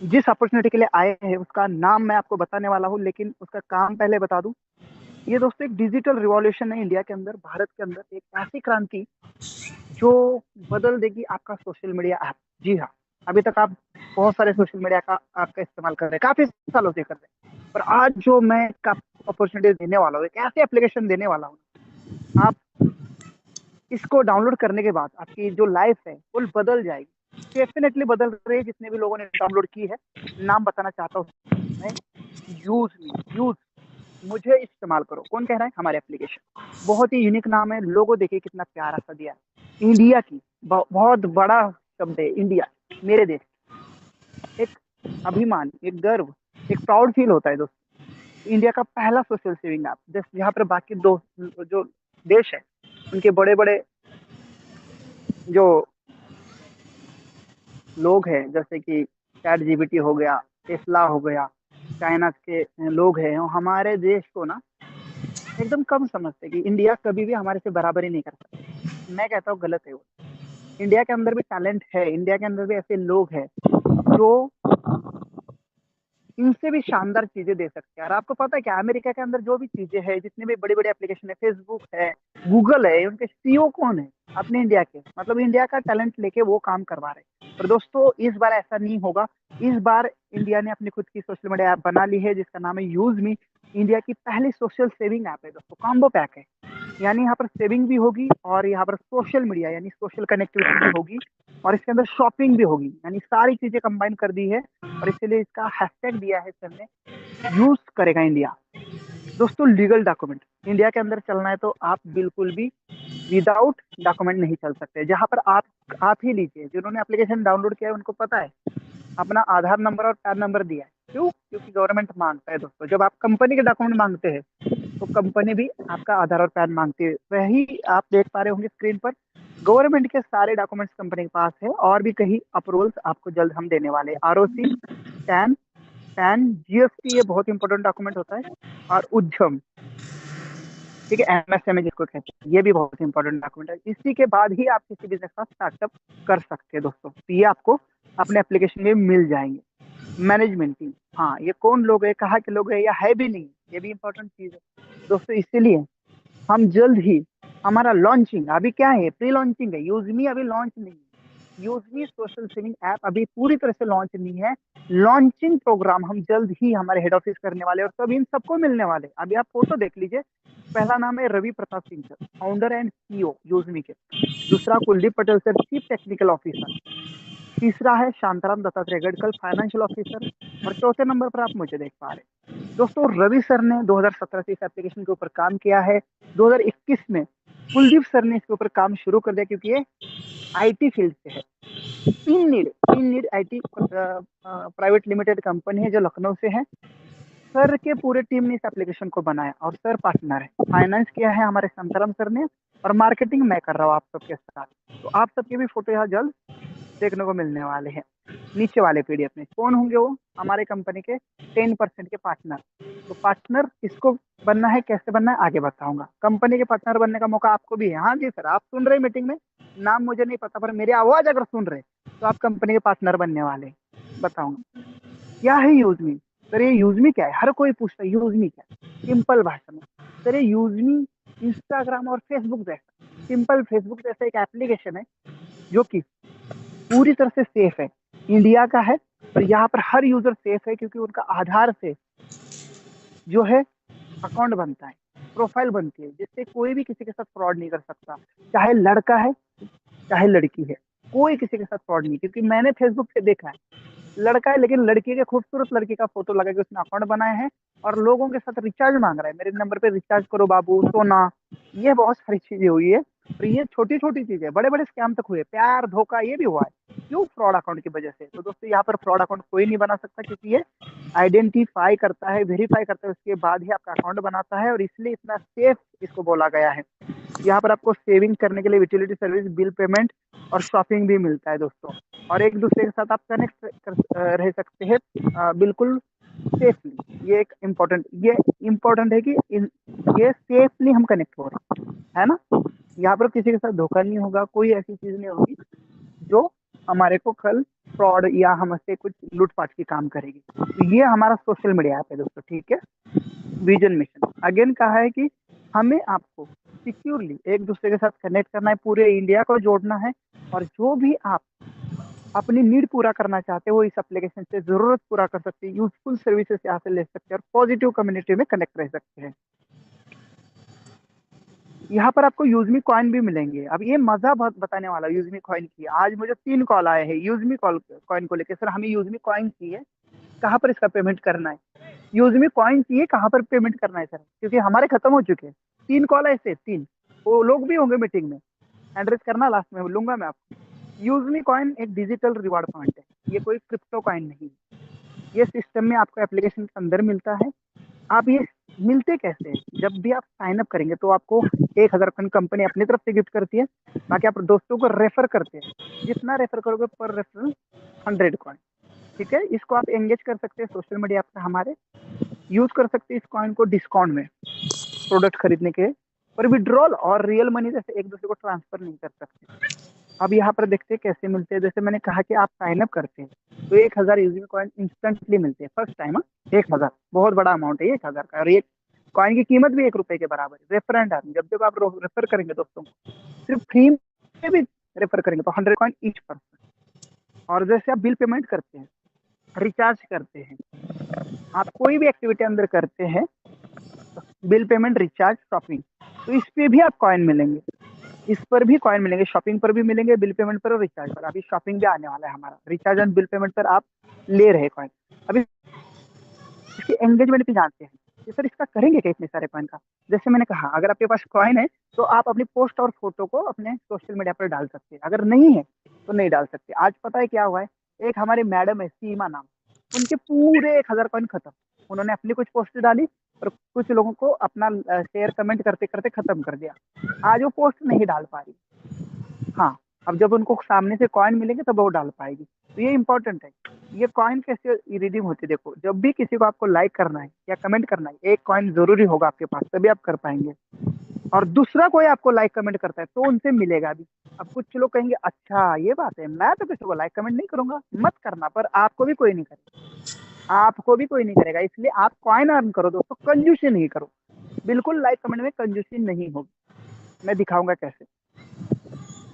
जिस अपॉर्चुनिटी के लिए आए हैं उसका नाम मैं आपको बताने वाला हूँ, लेकिन उसका काम पहले बता दूं। ये दोस्तों एक डिजिटल रिवॉल्यूशन है इंडिया के अंदर, भारत के अंदर एक ऐसी क्रांति जो बदल देगी आपका सोशल मीडिया ऐप। जी हाँ, अभी तक आप बहुत सारे सोशल मीडिया का आपका इस्तेमाल कर रहे हैं, काफी सालों से कर रहे हैं, पर आज जो मैं अपॉर्चुनिटी देने वाला हूँ, एक ऐसे एप्लीकेशन देने वाला हूँ, आप इसको डाउनलोड करने के बाद आपकी जो लाइफ है वो बदल जाएगी, डेफिनेटली बदल रही है। जितने भी लोगों ने डाउनलोड की है, नाम बताना चाहता हूँ मैं। यूज मी, यूज मुझे इस्तेमाल करो, कौन कह रहा है? हमारे एप्लीकेशन बहुत ही यूनिक नाम है, लोगो देखिए कितना प्यारा सा दिया है। इंडिया की बहुत बड़ा शब्द है इंडिया, मेरे देश। एक अभिमान, एक गर्व, एक प्राउड फील होता है दोस्तों। इंडिया का पहला सोशल सेविंग ऐप, जैसे यहाँ पर बाकी दो जो देश है उनके बड़े बड़े जो लोग हैं, जैसे कि चैट जीपीटी हो गया, टेस्ला हो गया, चाइना के लोग हैं, वो हमारे देश को ना एकदम कम समझते कि इंडिया कभी भी हमारे से बराबरी नहीं कर सकता। मैं कहता हूँ गलत है वो। इंडिया के अंदर भी टैलेंट है, इंडिया के अंदर भी ऐसे लोग हैं जो इनसे भी शानदार चीजें दे सकते हैं। और आपको पता है क्या, अमेरिका के अंदर जो भी चीजें हैं, जितने भी बड़ी बड़ी एप्लीकेशन है, फेसबुक है, गूगल है, उनके सीईओ कौन है? अपने इंडिया के, मतलब इंडिया का टैलेंट लेके वो काम करवा रहे हैं। पर दोस्तों इस बार ऐसा नहीं होगा। इस बार इंडिया ने अपनी खुद की सोशल मीडिया ऐप बना ली है, जिसका नाम है यूज मी। इंडिया की पहली सोशल सेविंग ऐप है दोस्तों, कॉम्बो पैक है। यानी यहाँ पर सेविंग भी होगी और यहाँ पर सोशल मीडिया यानी सोशल कनेक्टिविटी भी होगी, और इसके अंदर शॉपिंग भी होगी, यानी सारी चीजें कंबाइन कर दी है। और इसीलिए इसका हैशटैग दिया है सर ने, यूज करेगा इंडिया। दोस्तों लीगल डॉक्यूमेंट, इंडिया के अंदर चलना है तो आप बिल्कुल भी विदाउट डॉक्यूमेंट नहीं चल सकते। जहां पर आप ही लीजिए, जिन्होंने एप्लीकेशन डाउनलोड किया है उनको पता है, अपना आधार नंबर और पैन नंबर दिया है। क्यों? क्योंकि गवर्नमेंट मांगता है दोस्तों, जब आप कंपनी के डॉक्यूमेंट मांगते हैं तो कंपनी भी आपका आधार और पैन मांगती है। वही आप देख पा रहे होंगे स्क्रीन पर, गवर्नमेंट के सारे डॉक्यूमेंट्स कंपनी के पास है, और भी कई अप्रूवल्स आपको जल्द हम देने वाले हैं। आरओसी, पैन, जीएसटी, ये बहुत इंपॉर्टेंट डॉक्यूमेंट होता है। और उद्यम, ठीक है, एमएसएमई जिसको कहते हैं, ये भी बहुत इंपॉर्टेंट डॉक्यूमेंट है। इसी के बाद ही आप किसी बिजनेस का स्टार्टअप कर सकते हैं दोस्तों। तो ये आपको अपने एप्लीकेशन में मिल जाएंगे। मैनेजमेंट टीम, हाँ, ये कौन लोग है, कहाँ के लोग है, या है भी नहीं, ये भी इंपॉर्टेंट चीज है दोस्तों। इसीलिए हम जल्द ही, हमारा लॉन्चिंग अभी क्या है, प्री लॉन्चिंग है, यूजमी अभी लॉन्च नहीं है। यूजमी सोशल सेविंग ऐप अभी पूरी तरह से लॉन्च नहीं है। लॉन्चिंग प्रोग्राम हम जल्द ही हमारे हेड ऑफिस करने वाले हैं, और सब इन सबको मिलने वाले हैं। अभी आप फोटो देख लीजिए, पहला नाम है Ravi Pratap Singh sir, founder and CEO use me के। दूसरा Kuldeep Patel sir, chief technical officer. तीसरा है शांताराम दत्तात्रेय गडकल, फाइनेंशियल ऑफिसर। और चौथे नंबर पर आप मुझे देख पा रहे हैं दोस्तों, रवि सर ने 2017 से इस एप्लीकेशन के ऊपर काम किया है। 2021 में कुलदीप सर ने इसके ऊपर काम शुरू कर दिया, क्योंकि ये आईटी फील्ड से है। तीन need IT private limited company है जो लखनऊ से है। सर के पूरे टीम ने इस एप्लीकेशन को बनाया, और सर पार्टनर है। फाइनेंस किया है हमारे शांताराम सर ने, और मार्केटिंग मैं कर रहा हूँ आप सबके साथ। तो आप सबके भी फोटो यहाँ जल्द देखने को मिलने वाले हैं। नीचे वाले पीडीएफ में कौन होंगे वो? हमारे कंपनी के 10% के पार्टनर। तो पार्टनर किसको बनना है, कैसे बनना है, आगे बताऊंगा। कंपनी के पार्टनर बनने का मौका आपको भी है। हाँ जी सर, आप सुन रहे मीटिंग में, नाम मुझे नहीं पता, पर मेरी आवाज अगर सुन रहे तो आप कंपनी के पार्टनर बनने वाले हैं। बताऊंगा क्या है यूजमी। सर ये यूजमी क्या है, हर कोई पूछता है यूजमी क्या है, सिंपल भाषा में। सर ये यूजमी इंस्टाग्राम और फेसबुक जैसा, सिंपल फेसबुक जैसा एक एप्लीकेशन है, जो कि पूरी तरह से सेफ है, इंडिया का है। और यहाँ पर हर यूजर सेफ है, क्योंकि उनका आधार से जो है अकाउंट बनता है, प्रोफाइल बनती है, जिससे कोई भी किसी के साथ फ्रॉड नहीं कर सकता। चाहे लड़का है, चाहे लड़की है, कोई किसी के साथ फ्रॉड नहीं। क्योंकि मैंने फेसबुक पे देखा है, लड़का है लेकिन लड़की के, खूबसूरत लड़की का फोटो लगा के उसने अकाउंट बनाया है, और लोगों के साथ रिचार्ज मांग रहा है, मेरे नंबर पे रिचार्ज करो बाबू, सोना। ये बहुत सारी चीजें हुई है। और ये छोटी छोटी चीजें, बड़े बड़े स्कैम तक हुए, प्यार धोखा ये भी हुआ है। क्यों? फ्रॉड अकाउंट की वजह से। तो दोस्तों यहाँ पर फ्रॉड अकाउंट कोई नहीं बना सकता, क्योंकि ये आइडेंटिफाई करता है, वेरीफाई करता है, उसके बाद ही आपका अकाउंट बनाता है, और इसलिए इतना सेफ इसको बोला गया है। यहाँ पर आपको सेविंग करने के लिए यूटिलिटी सर्विस, बिल पेमेंट और शॉपिंग भी मिलता है दोस्तों। और एक दूसरे के साथ आप कनेक्ट रह सकते हैं बिल्कुल सेफली। ये एक इम्पोर्टेंट, ये इम्पोर्टेंट है कि ये सेफली हम कनेक्ट हो रहे हैं, है ना। यहाँ पर किसी के साथ धोखा नहीं होगा, कोई ऐसी चीज नहीं होगी जो हमारे को कल फ्रॉड या हमसे कुछ लूटपाट की काम करेगी। तो ये हमारा सोशल मीडिया ऐप है दोस्तों, ठीक है। विजन मिशन अगेन कहा है कि हमें आपको सिक्योरली एक दूसरे के साथ कनेक्ट करना है, पूरे इंडिया को जोड़ना है, और जो भी आप अपनी नीड पूरा करना चाहते हो इस एप्लीकेशन से जरूरत पूरा कर सकते हैं, यूजफुल सर्विसेज यहाँ से ले सकते हैं और पॉजिटिव कम्युनिटी में कनेक्ट रह सकते हैं। यहाँ पर आपको यूजमी कॉइन भी मिलेंगे। अब ये मजा बहुत बताने वाला यूजमी कॉइन की, आज मुझे 3 कॉल आए हैं यूजमी कॉल कॉइन को लेकर, सर हमें यूजमी कॉइन चाहिए, कहाँ पर इसका पेमेंट करना है, यूजमी कॉइन चाहिए, कहाँ पर पेमेंट करना है सर, क्योंकि हमारे खत्म हो चुके हैं। 3 कॉल ऐसे 3, वो लोग भी होंगे मीटिंग में, एड्रेस करना लास्ट में लूंगा मैं आपको। यूजमी कॉइन एक डिजिटल रिवॉर्ड पॉइंट है, ये कोई क्रिप्टो कॉइन नहीं है। ये सिस्टम में आपको एप्लीकेशन के अंदर मिलता है। आप ये मिलते कैसे हैं, जब भी आप साइन अप करेंगे तो आपको 1,000 कंपनी अपनी तरफ से गिफ्ट करती है, बाकी आप दोस्तों को रेफर करते हैं, जितना रेफर करोगे पर रेफरल 100 कॉइन, ठीक है। इसको आप एंगेज कर सकते हैं सोशल मीडिया पर, हमारे यूज कर सकते हैं इस कॉइन को डिस्काउंट में प्रोडक्ट खरीदने के, पर विड्रॉल और रियल मनी जैसे एक दूसरे को ट्रांसफर नहीं कर सकते। अब यहाँ पर देखते हैं कैसे मिलते हैं। जैसे मैंने कहा कि आप साइन अप करते हैं तो 1,000 यूजमी कॉइन इंस्टेंटली मिलते हैं फर्स्ट टाइम। 1,000 बहुत बड़ा अमाउंट है, 1,000 का, और एक कॉइन की कीमत भी 1 रुपए के बराबर है। रेफरेंट आदमी जब जब आप रेफर करेंगे दोस्तों को, सिर्फ फ्री में भी रेफर करेंगे तो 100 कॉइन ईच पर्सन। और जैसे आप बिल पेमेंट करते हैं, रिचार्ज करते हैं, आप कोई भी एक्टिविटी अंदर करते हैं, बिल पेमेंट, रिचार्ज, शॉपिंग, तो इस पे भी आप कॉइन मिलेंगे, इस पर भी कॉइन मिलेंगे, शॉपिंग पर भी मिलेंगे, बिल पेमेंट पर और रिचार्ज पर। अभी शॉपिंग भी आने वाला है हमारा, रिचार्ज एंड बिल पेमेंट पर आप ले रहे कॉइन। अभी इसकी एंगेजमेंट भी जानते हैं कि सर इसका करेंगे क्या इतने सारे कॉइन का। जैसे मैंने कहा, अगर आपके पास कॉइन है तो आप अपनी पोस्ट और फोटो को अपने सोशल मीडिया पर डाल सकते हैं, अगर नहीं है तो नहीं डाल सकते। आज पता है क्या हुआ है, एक हमारी मैडम है सीमा नाम, उनके पूरे 1,000 कॉइन खत्म। उन्होंने अपनी कुछ पोस्ट डाली और कुछ लोगों को अपना शेयर कमेंट करते करते खत्म कर दिया, आज वो पोस्ट नहीं डाल पा रही। हाँ, अब जब उनको सामने से कॉइन मिलेंगे तब वो डाल पाएगी। तो ये इंपॉर्टेंट है। ये कॉइन कैसे रिडीम होती है, देखो जब भी किसी को आपको लाइक करना है या कमेंट करना है, एक कॉइन जरूरी होगा आपके पास, तभी आप कर पाएंगे। और दूसरा कोई आपको लाइक कमेंट करता है तो उनसे मिलेगा भी। अब कुछ लोग कहेंगे अच्छा ये बात है, मैं तो किसी को लाइक कमेंट नहीं करूंगा, मत करना, पर आपको भी कोई नहीं करेगा, आपको भी कोई नहीं करेगा। इसलिए आप कॉइन अर्न करो दोस्तों, कंजूसी नहीं करो, बिल्कुल लाइक कमेंट में कंजूसी नहीं होगी। मैं दिखाऊंगा कैसे,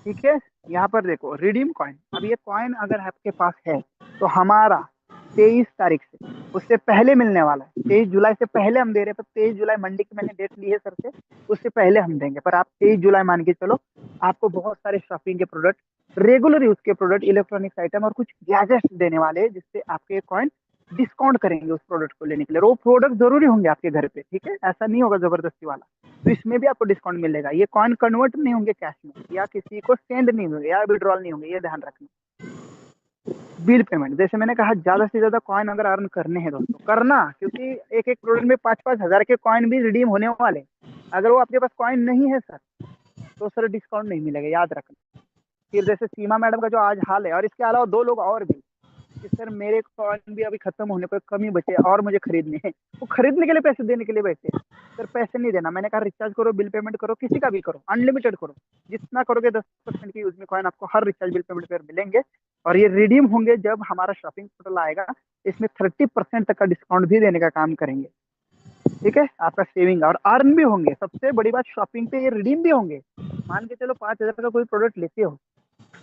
ठीक है। यहाँ पर देखो रिडीम कॉइन, अब ये कॉइन अगर आपके पास है तो हमारा 23 तारीख से, उससे पहले मिलने वाला है। 23 जुलाई से पहले हम दे रहे हैं, पर 23 जुलाई मंडे की मैंने डेट ली है सर से, उससे पहले हम देंगे। पर आप 23 जुलाई मान के चलो, आपको बहुत सारे शॉपिंग के प्रोडक्ट, रेगुलर यूज के प्रोडक्ट, इलेक्ट्रॉनिक्स आइटम और कुछ गैजेट्स देने वाले हैं, जिससे आपके कॉइन डिस्काउंट करेंगे उस प्रोडक्ट को लेने के लिए। और वो प्रोडक्ट जरूरी होंगे आपके घर पे, ठीक है, ऐसा नहीं होगा जबरदस्ती वाला। तो इसमें भी आपको डिस्काउंट मिलेगा। ये कॉइन कन्वर्ट नहीं होंगे कैश में, या किसी को सेंड नहीं होंगे या विड्रॉल नहीं होंगे, ये ध्यान रखना। बिल पेमेंट, जैसे मैंने कहा, ज्यादा से ज्यादा कॉइन अगर अर्न करने हैं दोस्तों, करना, क्योंकि एक एक प्रोडक्ट में 5-5 हजार के कॉइन भी रिडीम होने वाले। अगर वो आपके पास कॉइन नहीं है सर, तो सर डिस्काउंट नहीं मिलेगा, याद रखना। फिर जैसे सीमा मैडम का जो आज हाल है, और इसके अलावा 2 लोग और भी, कि सर मेरे कॉइन भी अभी खत्म होने पर कम ही बचे और मुझे खरीदने हैं, वो खरीदने के लिए पैसे देने के लिए बैठे हैं। सर पैसे नहीं देना, मैंने कहा रिचार्ज करो, बिल पेमेंट करो, किसी का भी करो, अनलिमिटेड करो, जितना करोगे 10% की उसमें कॉइन आपको हर रिचार्ज बिल पेमेंट पर मिलेंगे। और ये रिडीम होंगे जब हमारा शॉपिंग पोर्टल आएगा, इसमें 30% तक का डिस्काउंट भी देने का काम करेंगे, ठीक है। आपका सेविंग और अर्न भी होंगे, सबसे बड़ी बात शॉपिंग पे ये रिडीम भी होंगे। मान के चलो 5,000 का कोई प्रोडक्ट लेते हो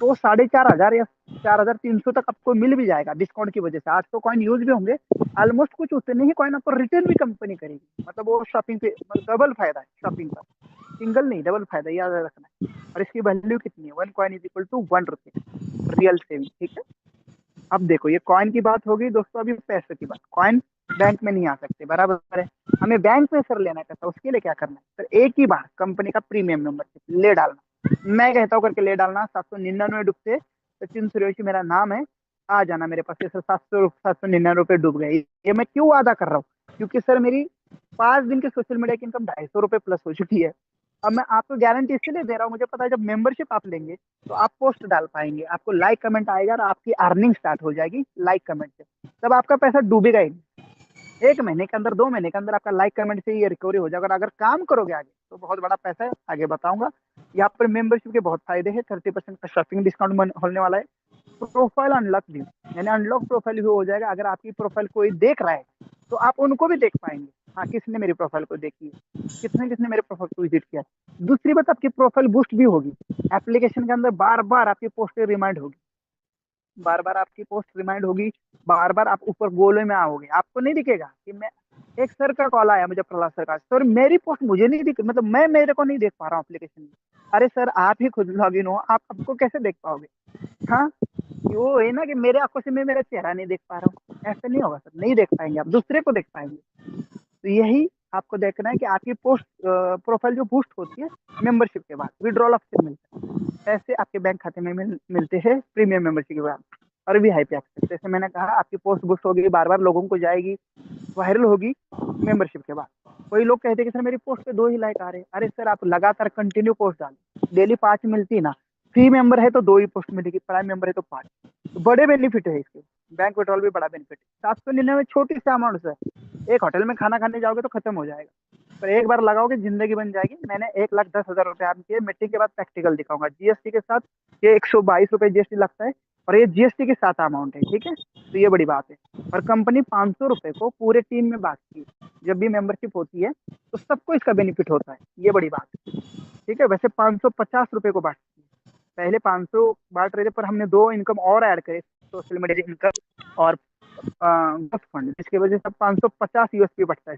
तो 4,500 या 4,300 तक आपको मिल भी जाएगा डिस्काउंट की वजह से। 800 कॉइन यूज भी होंगे, ऑलमोस्ट कुछ उतने ही कॉइन आपको रिटर्न भी कंपनी करेगी। मतलब वो शॉपिंग पे डबल फायदा है शॉपिंग का, सिंगल नहीं डबल फायदा, याद रखना है। और इसकी वैल्यू कितनी है, 1 कॉइन इज इक्वल टू 1 रुपये, रियल सेविंग, ठीक है। अब देखो ये कॉइन की बात होगी दोस्तों, अभी पैसे की बात। कॉइन बैंक में नहीं आ सकते, बराबर है। हमें बैंक में सर लेना है पैसा, उसके लिए क्या करना है सर, एक ही बार कंपनी का प्रीमियम मेंबरशिप ले डालना। मैं कहता हूँ करके ले डालना, 799 डूबते, सचिन सुरेश मेरा नाम है, आ जाना मेरे पास। सर 799 डूब गए, ये मैं क्यों वादा कर रहा हूँ, क्योंकि सर मेरी 5 दिन के सोशल मीडिया की इनकम 250 रुपये प्लस हो चुकी है। अब मैं आपको गारंटी इसलिए दे रहा हूँ, मुझे पता है जब मेंबरशिप आप लेंगे तो आप पोस्ट डाल पाएंगे, आपको लाइक कमेंट आएगा और आपकी अर्निंग स्टार्ट हो जाएगी लाइक कमेंट से। तब आपका पैसा डूबेगा ही नहीं। 1 महीने के अंदर, 2 महीने के अंदर आपका लाइक कमेंट से ये रिकवरी हो जाएगा। अगर काम करोगे आगे तो बहुत बड़ा पैसा है, आगे बताऊंगा। यहाँ पर मेंबरशिप के बहुत फायदे हैं, 30% का शॉपिंग डिस्काउंट होने वाला है, प्रोफाइल अनलॉक भी, यानी अनलॉक प्रोफाइल भी हो जाएगा। अगर आपकी प्रोफाइल कोई देख रहा है तो आप उनको भी देख पाएंगे, हाँ किसने मेरी प्रोफाइल को देखी है, किसने किसने मेरे प्रोफाइल को विजिट किया है। दूसरी बात, आपकी प्रोफाइल बूस्ट भी होगी, एप्लीकेशन के अंदर बार बार आपकी पोस्ट रिमाइंड होगी, बार बार आपकी पोस्ट रिमाइंड होगी, बार बार आप ऊपर गोले में आओगे, आपको नहीं दिखेगा कि मैं, एक सर का कॉल आया मुझे, प्रहलाद सर का, सर मेरी पोस्ट मुझे नहीं दिख, मतलब मैं मेरे को नहीं देख पा रहा हूँ एप्लीकेशन में। अरे सर आप ही खुद लॉग इन हो, आप आपको कैसे देख पाओगे। हाँ, वो है ना कि मेरे आंखों से मैं मेरा चेहरा नहीं देख पा रहा हूँ, ऐसा नहीं होगा सर, नहीं देख पाएंगे आप, दूसरे को देख पाएंगे। तो यही आपको देखना है कि आपकी पोस्ट प्रोफाइल जो बूस्ट होती है मेंबरशिप के बाद, विड्रॉल ऑप्शन मिलता है, पैसे आपके बैंक खाते में मिलते हैं प्रीमियम मेंबरशिप के बाद, और भी हाई पे एक्सेस। जैसे मैंने कहा, आपकी पोस्ट बूस्ट होगी, बार बार लोगों को जाएगी, वायरल होगी मेंबरशिप के बाद। कोई लोग कहते हैं कि सर मेरी पोस्ट पे 2 ही लाइक आ रहे हैं, अरे सर आप लगातार कंटिन्यू पोस्ट डालें, डेली 5 मिलती है ना, फ्री मेंबर है तो 2 ही पोस्ट मिलेगी, प्राइम मेंबर है तो 5। तो बड़े बेनिफिट है इसके, बैंक विड्रॉल भी बड़ा बेनिफिट है। 799 छोटी सी अमाउंट से, एक होटल में खाना खाने जाओगे तो खत्म हो जाएगा, पर एक बार लगाओगे जिंदगी बन जाएगी। मैंने 1,10,000 रुपए अर्न किए, मीटिंग के बाद प्रैक्टिकल दिखाऊंगा जीएसटी के साथ। ये 122 रुपए जीएसटी लगता है, और ये जीएसटी के साथ अमाउंट है, ठीक है, तो ये बड़ी बात है। और कंपनी 500 रुपए को पूरे टीम में बांटती है, जब भी मेंबरशिप होती है तो सबको इसका बेनिफिट होता है, ये बड़ी बात है, ठीक है। वैसे 550 रुपए को बांटती है, पहले 500 बांट रहे थे, पर हमने 2 इनकम और ऐड करे, सोशल मीडिया इनकम और फंड, जिसकी वजह से 550 यूएसपी बढ़ता है।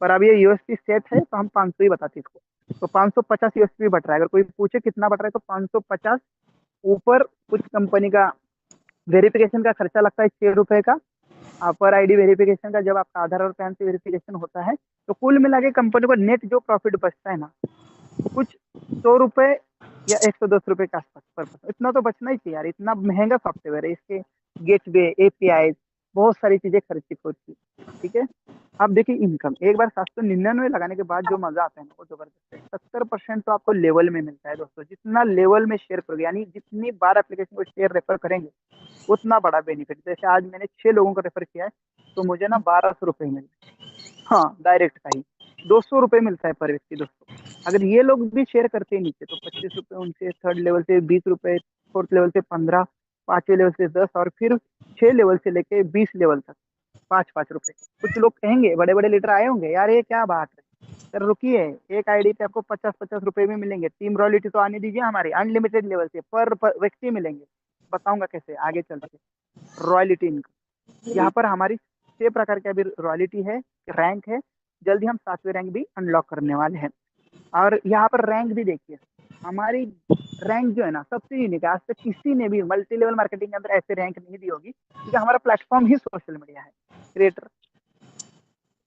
पर अब ये यूएसपी सेट है तो हम 500 ही बताते हैं इसको। तो 550 यूएसपी बढ़ रहा है, अगर कोई पूछे कितना बढ़ रहा है तो 550। ऊपर कुछ कंपनी का वेरिफिकेशन का खर्चा लगता है 6 रुपए का, पर आईडी वेरिफिकेशन का, जब आपका आधार और पैन से वेरिफिकेशन होता है, तो कुल मिला के कंपनी को नेट जो प्रॉफिट बचता है ना, कुछ 100 रुपए या 110 रुपए के आसपास पर पर्सन। इतना तो बचना ही चाहिए यार, इतना महंगा सॉफ्टवेयर है, इसके गेटवे, एपीआई, बहुत सारी चीजें खर्चित होती है, ठीक है। आप देखिए इनकम, एक बार 799 लगाने के बाद जो मजा आता है ना, वो जबरदस्त है। 70% तो आपको लेवल में मिलता है दोस्तों, जितना लेवल में शेयर करोगे, यानी जितनी बार एप्लीकेशन को शेयर रेफर करेंगे, उतना बड़ा बेनिफिट। जैसे आज मैंने 6 लोगों को रेफर किया है, तो मुझे ना 1200 रुपये मिले, हाँ डायरेक्ट का ही। 200 रुपये मिलता है पर व्यक्ति दोस्तों। अगर ये लोग भी शेयर करते हैं नीचे, तो 25 रुपये उनसे, थर्ड लेवल से 20 रुपये, फोर्थ लेवल से 15, पांचवें लेवल से 10, और फिर 6 लेवल से लेके 20 लेवल तक 5-5 रुपए। कुछ लोग कहेंगे, बड़े बड़े लीडर आए होंगे, यार ये क्या बात है, सर रुकिए, एक आईडी पे आपको 50-50 रुपए भी मिलेंगे, टीम रॉयल्टी तो आने दीजिए, हमारी अनलिमिटेड लेवल से पर व्यक्ति मिलेंगे। बताऊंगा कैसे आगे चल के। रॉयल्टी इनकम, यहाँ पर हमारी 6 प्रकार की अभी रॉयल्टी है, रैंक है। जल्दी हम 7वें रैंक भी अनलॉक करने वाले हैं। और यहाँ पर रैंक भी देखिए, हमारी रैंक जो है ना, सबसे यूनिक है। आज तक किसी ने भी मल्टी लेवल मार्केटिंग के अंदर ऐसे रैंक नहीं दी होगी, क्योंकि हमारा प्लेटफॉर्म ही सोशल मीडिया है। Creator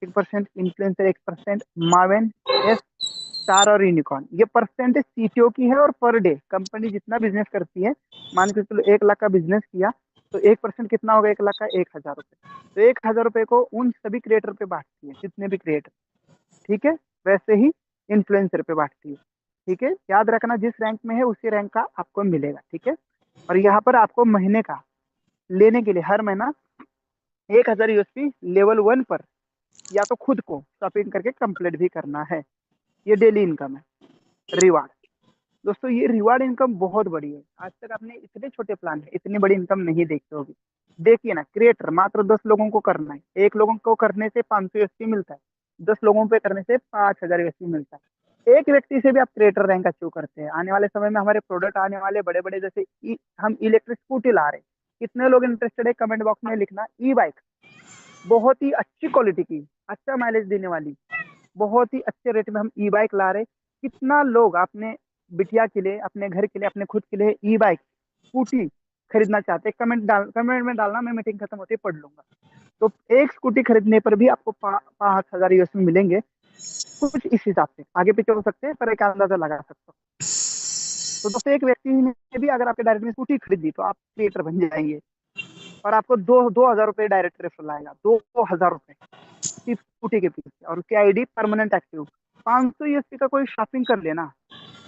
1%, influencer 1%, Maven, S, star और यूनिकॉर्न, ये परसेंटेज सीटीओ की है। और पर डे कंपनी जितना बिजनेस करती है, मान के चलो 1 लाख का बिजनेस किया, तो 1% कितना होगा 1 लाख का, 1,000 रुपये। तो 1,000 रुपये को उन सभी क्रिएटर पे बांटती है, जितने भी क्रिएटर, ठीक है। वैसे ही इन्फ्लुएंसर पे बांटती है, ठीक है। याद रखना, जिस रैंक में है उसी रैंक का आपको मिलेगा, ठीक है। और यहाँ पर आपको महीने का लेने के लिए हर महीना 1,000 यूएसपी लेवल 1 पर, या तो खुद को शॉपिंग करके कंप्लीट भी करना है। ये डेली इनकम है, रिवार्ड। दोस्तों ये रिवार्ड इनकम बहुत बड़ी है, आज तक आपने इतने छोटे प्लान में इतनी बड़ी इनकम नहीं देखी होगी। देखिए ना, क्रिएटर मात्र 10 लोगों को करना है, 1 लोगों को करने से 500 यूएसपी मिलता है, 10 लोगों पे करने से 5,000 यूएसपी मिलता है। एक व्यक्ति से भी आप क्रिएटर रैंक अचीव करते हैं। आने वाले समय में हमारे प्रोडक्ट आने वाले बड़े बड़े, जैसे हम इलेक्ट्रिक स्कूटी ला रहे हैं, कितने लोग इंटरेस्टेड है कमेंट बॉक्स में लिखना। ई बाइक, बहुत ही अच्छी क्वालिटी की, अच्छा माइलेज देने वाली, बहुत ही अच्छे रेट में हम ई बाइक ला रहे। कितना लोग अपने बिटिया के लिए, अपने घर के लिए, अपने खुद के लिए ई बाइक, स्कूटी खरीदना चाहते हैं, कमेंट में डालना, मैं मीटिंग खत्म होते ही पढ़ लूंगा। तो एक स्कूटी खरीदने पर भी आपको 5,000 यूएस में मिलेंगे। कुछ इस हिसाब से आगे पीछे हो सकते हैं, पर एक अंदाजा लगा सकते हो। तो दोस्तों एक व्यक्ति ने भी अगर आपके डायरेक्ट में स्कूटी खरीदी, तो आप क्रिएटर बन जाएंगे, और आपको 2,000 रुपये डायरेक्ट रेफर आएगा, 2,000 रुपये सिर्फ स्कूटी के पीछे। और उसकी आईडी परमानेंट एक्टिव। 500 यूएसपी का कोई शॉपिंग कर लेना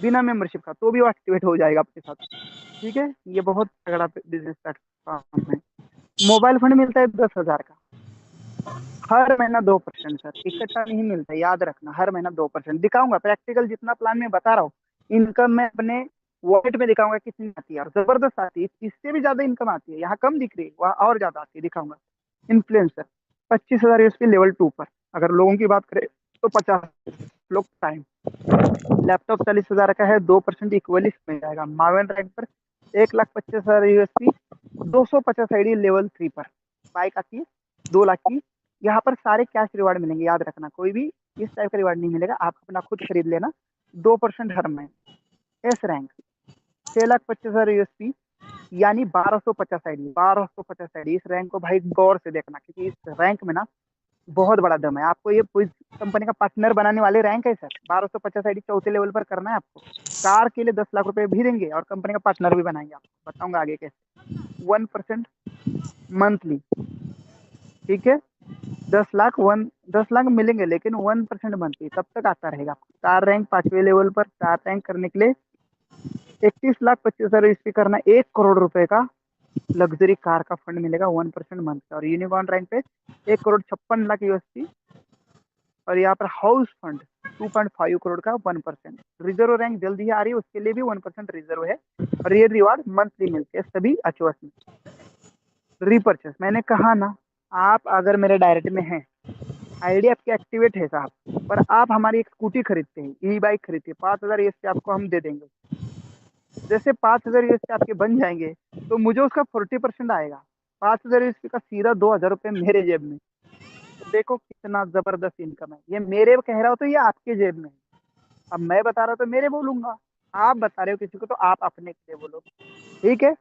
बिना मेंबरशिप का, तो भी वो एक्टिवेट हो जाएगा आपके साथ, ठीक है। ये बहुत तगड़ा बिजनेस प्लेटफॉर्म है। मोबाइल फंड मिलता है 10,000 का, हर महीना 2%, सर इकट्ठा नहीं मिलता, याद रखना, हर महीना 2%। दिखाऊंगा प्रैक्टिकल, जितना प्लान में बता रहा हूँ, इनकम मैं अपने वॉलेट में दिखाऊंगा कितनी आती है, और जबरदस्त आती है, इससे भी ज्यादा इनकम आती है। यहाँ कम दिख रही है, वहाँ और ज्यादा आती है, दिखाऊंगा। इन्फ्लुएंसर 25,000 यूएसपी लेवल 2 पर। अगर लोगों की बात करें तो 50 लोग टाइम। लैपटॉप 40,000 का है, 2% इक्वली मिल जाएगा। मावन रैंक पर 1,25,000 यूएसपी, 250 आईडी लेवल 3 पर। बाइक आती है 2 लाख की। यहाँ पर सारे कैश रिवार्ड मिलेंगे, याद रखना, कोई भी इस टाइप का रिवार्ड नहीं मिलेगा, आप अपना खुद खरीद लेना। 2% हर महीने। एस रैंक 6,25,000 यूएसपी, यानी 1250 आईडी। 1250 आईडी, इस रैंक को भाई गौर से देखना, क्योंकि इस रैंक में ना बहुत बड़ा दम है। आपको ये कोई कंपनी का पार्टनर बनाने वाले रैंक है सर। 1250 आईडी चौथे लेवल पर करना है आपको। कार के लिए 10 लाख रुपए भी देंगे और कंपनी का पार्टनर भी बनाएंगे, आपको बताऊंगा आगे कैसे। 1% मंथली, ठीक है। 10 लाख 10 लाख मिलेंगे, लेकिन 1% मंथली तब तक आता रहेगा आपको। कार रैंक 5वें लेवल पर, कार रैंक करने के लिए 31,25,000 इसकी करना, 1 करोड़ रुपए का लग्जरी कार का फंड मिलेगा 1% मंथ का। और यूनिकॉर्न रैंक पे 1,56,00,000 यूएसडी। और यहाँ पर हाउस फंड 2.5 करोड़ का 1%। रिजर्व रैंक जल्दी ही आ रही है, उसके लिए भी 1% रिजर्व है। और ये रिवार्ड मंथली मिलते हैं सभी अचवस में। रिपर्चेस मैंने कहा ना, आप अगर मेरे डायरेक्ट में हैं, आईडी आपकी एक्टिवेट है साहब, पर आप हमारी एक स्कूटी खरीदते हैं, ई बाइक खरीदते हैं, 5,000 यूएसडी आपको हम दे देंगे। जैसे 5,000 यूएसडी आपके बन जाएंगे, तो मुझे उसका 40% आएगा। 5,000 यूएसडी का सीधा 2,000 रुपये मेरे जेब में। तो देखो कितना जबरदस्त इनकम है। ये मेरे कह रहा हो तो ये आपके जेब में है। अब मैं बता रहा हूं तो मेरे बोलूंगा, आप बता रहे हो किसी को तो आप अपने के लिए बोलो, ठीक है।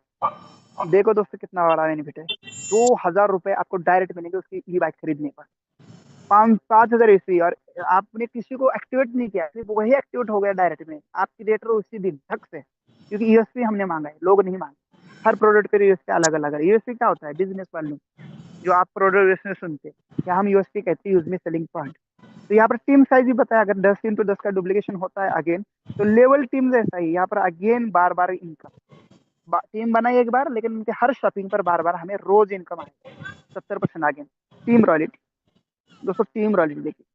देखो दोस्तों कितना बड़ा बेनिफिट है। 2,000 रुपये आपको डायरेक्ट मिलेंगे उसकी ई बाइक खरीदने पर। 5,000 ईस्वी। और आपने किसी को एक्टिवेट नहीं किया, सिर्फ वही एक्टिवेट हो गया डायरेक्ट में, आपकी रेट उसी दिन धक से। क्योंकि यूएसपी हमने मांगा है, लोग नहीं मांगे। हर प्रोडक्ट पे यूएसपी अलग अलग है। यूएसपी क्या होता है, बिजनेस वैल्यू, जो आप प्रोडक्ट में सुनते हैं, या हम यूएसपी कहते हैं, यूज में सेलिंग पॉइंट। तो यहाँ पर टीम साइज भी बताया, अगर 10x10 का डुप्लीकेशन होता है अगेन, तो लेवल टीम जैसा ही यहाँ पर अगेन बार बार इनकम। टीम बनाई एक बार, लेकिन उनके हर शॉपिंग पर बार बार हमें रोज इनकम आएगी। 70% अगेन। टीम रॉयल्टी दोस्तों, टीम रॉयल्टी देखिए,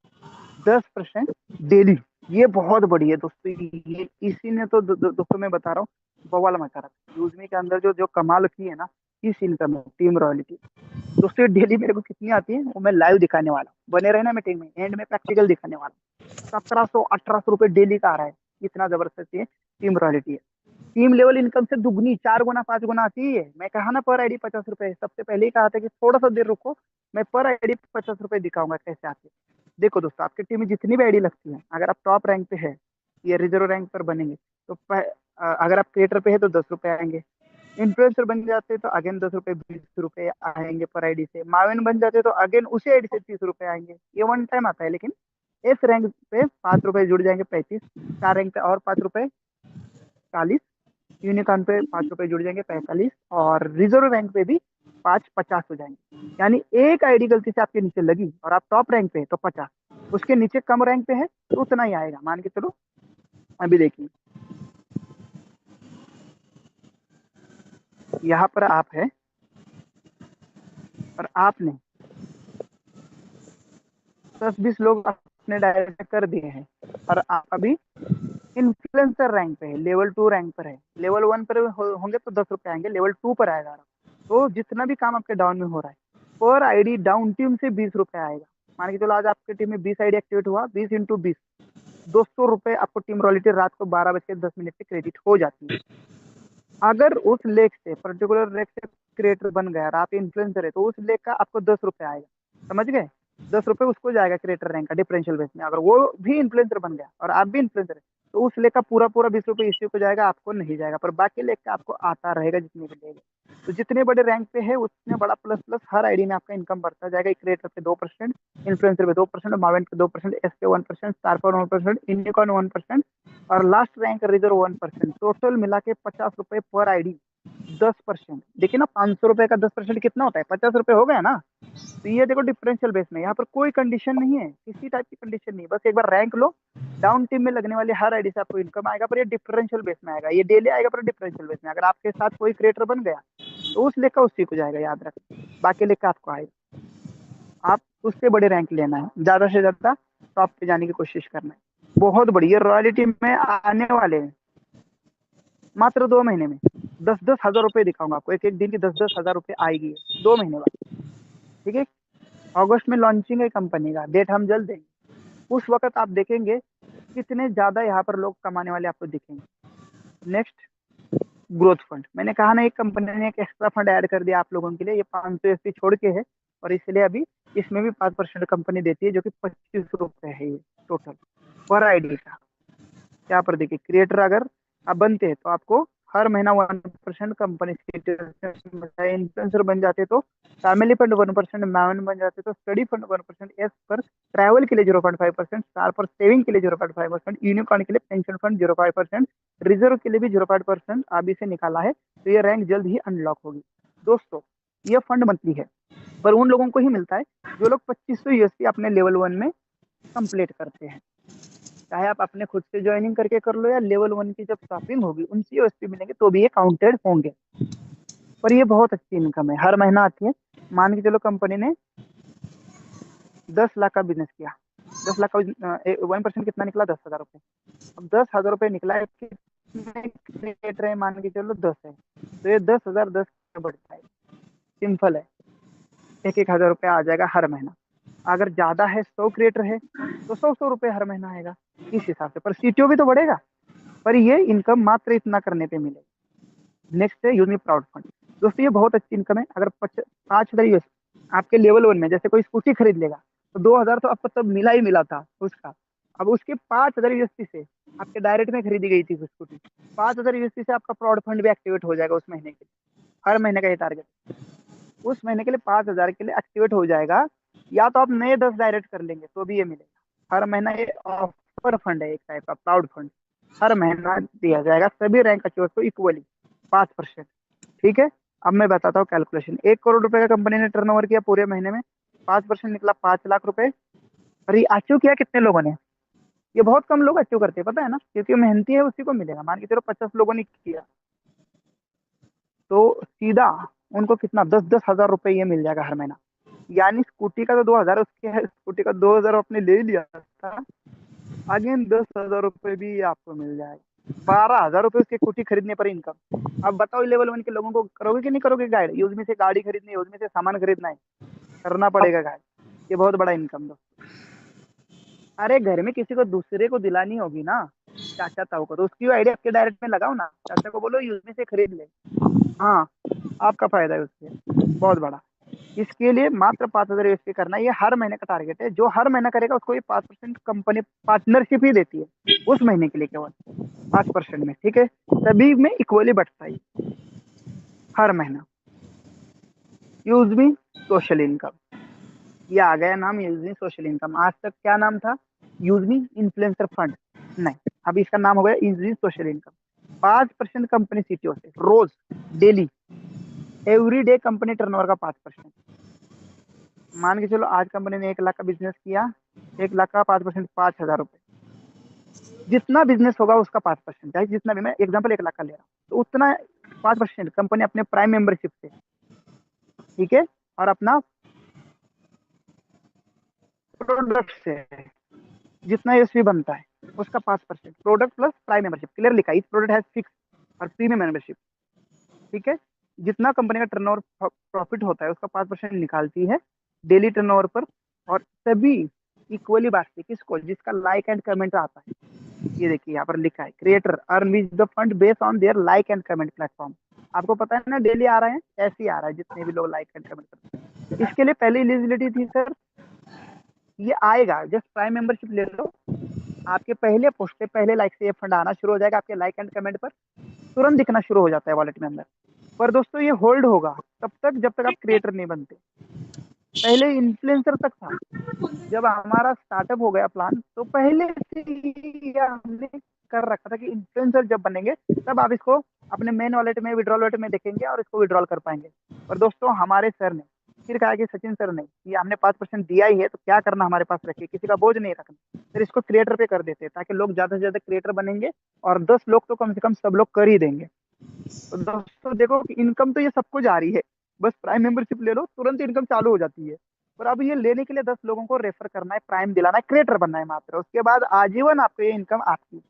10% डेली। ये बहुत बड़ी है दोस्तों। ये इसी ने तो दोस्तों मैं बता रहा हूँ, बवाल मचा रहा है यूजमी के अंदर। जो जो कमाल की है ना, इस इनकम है टीम रॉयल्टी। दोस्तों डेली मेरे को कितनी आती है वो मैं लाइव दिखाने वाला हूँ। बने रहना मीटिंग में, एंड में प्रैक्टिकल दिखाने वाला हूँ। 1,700-1,800 रुपए डेली का आ रहा है। इतना जबरदस्त ये टीम रॉयल्टी है। टीम लेवल इनकम से दुगनी, 4 गुना 5 गुना आती है। मैं कहा ना पर आईडी 50 रुपए, सबसे पहले ही कहा था कि थोड़ा सा देर रुको, मैं पर आईडी 50 रुपए दिखाऊंगा कैसे आते हैं। देखो दोस्तों, आपकी टीम में जितनी भी आईडी लगती है, अगर आप टॉप रैंक पे है, ये रिजर्व रैंक पर बनेंगे, तो अगर आप क्रिएटर पे है तो 10 रुपए आएंगे। इन्फ्लुएंसर बन जाते तो अगेन 10 रुपए 20 रुपए आएंगे पर आईडी से। माविन बन जाते तो अगेन उसी आईडी से 30 रुपए आएंगे। ये वन टाइम आता है। लेकिन इस रैंक पे 5 रुपए जुड़ जाएंगे, 35। 4 रैंक पे और 5 रुपए, 40। यूनिकॉर्न पे 5 रुपए जुड़ जाएंगे, 45। और रिजर्व रैंक पे भी 5, 50 हो जाएंगे। यानी एक आईडी गलती से आपके नीचे लगी और आप टॉप रैंक पे है तो 50, उसके नीचे कम रैंक पे है तो उतना ही आएगा, मान के चलो। अभी देखिए, यहाँ पर आप है और आपने 10-20 लोग अपने डायरेक्ट कर दिए हैं, और आप अभी इन्फ्लुएंसर रैंक पे है, लेवल 2 रैंक पर है। लेवल 1 पर होंगे तो 10 रुपए आएंगे, लेवल 2 पर आएगा। तो जितना भी काम आपके डाउन में हो रहा है, पर आईडी डाउन टीम से 20 रुपए आएगा। मान के चलो आज आपकी टीम में 20 आईडी एक्टिवेट हुआ, 20 × 20, 200 रुपए आपको टीम रॉयल्टी रात को 12:10 से क्रेडिट हो जाती है। अगर उस लेख से, पर्टिकुलर लेख से क्रिएटर बन गया और आप इन्फ्लुएंसर है, तो उस लेख का आपको 10 रुपए आएगा। समझ गए? 10 रुपए उसको जाएगा क्रिएटर रैंक का डिफरेंशियल बेस में। अगर वो भी इन्फ्लुएंसर बन गया और आप भी इन्फ्लुएंसर है, तो उस लेख का पूरा पूरा 20 रुपए इसी को जाएगा, आपको नहीं जाएगा। पर बाकी लेख का आपको आता रहेगा जितने भी लेगा। तो जितने बड़े रैंक पे है उतने बड़ा प्लस प्लस हर आईडी में आपका इनकम बढ़ता जाएगा। क्रिएटर पे 2%, इन्फ्लुएंसर पे 2%, मावेंट पे 2%, एस पे 1%, स्टार पर 1%, इंडिकॉन 1%, और लास्ट रैंक रिजर्व 1%। टोटल मिला के 50 रुपए पर आईडी, 10%। देखिए ना, 500 रुपए का 10% कितना होता है, 50 रुपए हो गया ना। तो ये देखो डिफरेंशियल बेस में, यहाँ पर कोई कंडीशन नहीं है, किसी टाइप की कंडीशन नहीं। बस एक बार रैंक लो, डाउन टीम में लगने वाले हर आईडी से आपको इनकम आएगा, पर ये डिफरेंशियल बेस में आएगा। ये डेली आएगा पर डिफरेंशियल बेस में। अगर आपके साथ कोई क्रिएटर बन गया तो उस लेख का उसी को जाएगा, याद रख। बाकी लेख का आपको आएगा। आप उससे बड़े रैंक लेना है, ज्यादा से ज्यादा टॉप पे जाने की कोशिश करना है। बहुत बढ़िया रॉयल्टी में आने वाले हैं। मात्र 2 महीने में 10-10 हज़ार रुपये दिखाऊंगा आपको, एक एक दिन की 10-10 हज़ार रुपये आएगी 2 महीने बाद। ठीक है। अगस्त में लॉन्चिंग है कंपनी का, डेट हम जल्द देंगे। उस वक्त आप देखेंगे कितने ज्यादा यहाँ पर लोग कमाने वाले आपको दिखेंगे। Next, growth fund. मैंने कहा ना, एक कंपनी ने एक एक्स्ट्रा फंड ऐड कर दिया आप लोगों के लिए, ये 500 छोड़ के है। और इसलिए अभी इसमें भी 5% कंपनी देती है, जो कि 25 रुपए है ये टोटल पर आईडी का। यहाँ पर देखिए, क्रिएटर अगर आप बनते हैं तो आपको हर महीना 1% कंपनी इन्फ्लुएंसर बन जाते तो फैमिली फंड 1%, मैन बन जाते तो स्टडी फंड 1%, एस पर ट्रैवल के लिए 0.5%, स्टार पर सेविंग के लिए 0.5%, यूनिकॉर्न के लिए पेंशन फंड 0.5%, रिजर्व के लिए भी 0.5% अभी से निकाला है। तो ये रैंक जल्द ही अनलॉक होगी दोस्तों। ये फंड मंथली है, पर उन लोगों को ही मिलता है जो लोग 2500 USP अपने लेवल 1 में कंप्लीट करते हैं। चाहे आप अपने खुद से ज्वाइनिंग करके कर लो, या लेवल 1 की जब शॉपिंग होगी उनसे यूएसपी मिलेंगे तो भी ये काउंटेड होंगे। पर ये बहुत अच्छी इनकम है, हर महीना आती है। मान के चलो कंपनी ने 10 लाख का बिजनेस किया, 10 लाख का 1% कितना निकला, 10 हज़ार रुपये। अब 10 हज़ार रुपये निकला है, कितने क्रिएटर है, मान के चलो 10 है, तो ये 10 हज़ार 10 बढ़ता है। सिंपल है, एक एक हज़ार रुपये आ जाएगा हर महीना। अगर ज्यादा है, 100 क्रिएटर है, तो 100 100 रुपये हर महीना आएगा। इस हिसाब से पर सीटीओ भी तो बढ़ेगा, पर ये इनकम मात्र इतना करने पे मिलेगी। नेक्स्ट है यूनि प्राउड फंड। दोस्तों ये बहुत अच्छी इनकम है। अगर 5,000 आपके लेवल 1 में जैसे कोई स्कूटी खरीद लेगा, तो 2 हज़ार तो आपको तब मिला ही मिला था उसका। अब उसके 5,000 USP से आपके डायरेक्ट में खरीदी गई थी स्कूटी, 5,000 USP से आपका प्राउड फंड भी एक्टिवेट हो जाएगा उस महीने के लिए। हर महीने का ये टारगेट, उस महीने के लिए 5,000 के लिए एक्टिवेट हो जाएगा। या तो आप नए 10 डायरेक्ट कर लेंगे तो भी ये मिलेगा हर महीना। ये ऑफर फंड है एक टाइप का, प्राउड फंड। हर महीना दिया जाएगा सभी रैंक अचीवर्स को इक्वली 5%। ठीक है। अब मैं बताता हूँ कैलकुलेशन। 1 करोड़ रुपए का कंपनी ने टर्नओवर किया पूरे महीने में, 5% निकला 5 लाख रुपए। और ये अचीव किया कितने लोगों ने? ये बहुत कम लोग अचीव करते हैं, पता है ना, क्योंकि मेहनती है उसी को मिलेगा। मान के चलो 50 लोगों ने किया, तो सीधा उनको कितना, 10-10 हज़ार रुपए ये मिल जाएगा हर महीना। यानी स्कूटी का तो 2 हज़ार उसके है, स्कूटी का 2 हज़ार आपने ले लिया था, अगेन 10 हज़ार रुपए भी आपको मिल जाएगा। 12 हज़ार रुपए उसकी स्कूटी खरीदने पर इनकम। अब बताओ लेवल 1 के लोगों को करोगे कि नहीं करोगे गाइड? यूज में से गाड़ी खरीदनी है, यूज में से सामान खरीदना है, करना पड़ेगा गाइड। ये बहुत बड़ा इनकम दो। अरे घर में किसी को दूसरे को दिलानी होगी ना, चाचा ताऊ को, तो उसकी आइडिया आपके डायरेक्ट में लगाओ ना, चाचा को बोलो यूज में से खरीद ले। हाँ, आपका फायदा है उससे बहुत बड़ा। इसके लिए मात्र 5,000 USP करना, ये हर महीने का टारगेट है। जो हर महीना करेगा उसको ये 5% कंपनी पार्टनरशिप ही देती है उस महीने के लिए, केवल 5% में। ठीक है, सभी में इक्वली बढ़ता है हर महीना। यूज मी सोशल इनकम, ये आ गया नाम यूज मी सोशल इनकम। आज तक क्या नाम था? Use me influencer fund. नहीं, अभी इसका नाम हो गया use me social income. 5% company CTO से रोज, daily, every day company turnover का 5%। मान के चलो आज कंपनी ने 1 लाख का बिजनेस किया, 1 लाख का 5%, 5,000 रुपए। जितना बिजनेस होगा उसका 5%, चाहे जितना भी, मैं एग्जाम्पल 1 लाख का ले रहा हूँ, तो उतना 5% कंपनी अपने प्राइम मेंबरशिप से, ठीक है, और अपना प्रोडक्ट से जितना यूएसपी बनता है उसका 5%, product plus prime membership, clear लिखा है, इस प्रोडक्ट हैज फिक्स और प्रीमियम मेंबरशिप। ठीक है। जितना कंपनी का टर्नओवर प्रॉफिट होता है उसका 5% निकालती है डेली टर्नओवर पर। और सभी इक्वली बांटती है किसको? जिसका लाइक एंड कमेंट आता है। ये देखिए यहाँ पर लिखा है, creator earn with the fund based on their like and comment platform. आपको पता है ना, डेली आ रहा है, ऐसे ही आ रहा है जितने भी लोग लाइक एंड कमेंट करते हैं। इसके लिए पहले एलिजिबिलिटी थी सर, ये आएगा, जस्ट प्राइम मेंबरशिप ले लो, आपके पहले पोस्ट पे पहले लाइक से ये फंड आना शुरू हो जाएगा, आपके लाइक एंड कमेंट पर तुरंत दिखना शुरू हो जाता है वॉलेट में अंदर। पर दोस्तों ये होल्ड होगा तब तक जब तक आप क्रिएटर नहीं बनते। पहले इन्फ्लुएंसर तक था, जब हमारा स्टार्टअप हो गया प्लान, तो पहले से ही हमने कर रखा था कि इन्फ्लुएंसर जब बनेंगे तब आप इसको अपने मेन वॉलेट में, विड्रॉल वॉलेट में देखेंगे और इसको विड्रॉल कर पाएंगे। और दोस्तों हमारे सर ने फिर कहा कि सचिन सर ने, ये हमने 5% दिया ही है तो क्या करना, हमारे पास रखिए, किसी का बोझ नहीं रखना, फिर इसको क्रिएटर पे कर देते ताकि लोग ज्यादा से ज्यादा क्रिएटर बनेंगे, और 10 लोग तो कम से कम सब लोग कर ही देंगे। तो दोस्तों देखो कि इनकम तो ये सबको जा रही है, बस प्राइम मेंबरशिप ले लो तुरंत इनकम चालू हो जाती है। पर अब ये लेने के लिए 10 लोगों को रेफर करना है, प्राइम दिलाना है, क्रिएटर बनना है मात्र, उसके बाद आजीवन आपको ये इनकम आपकी।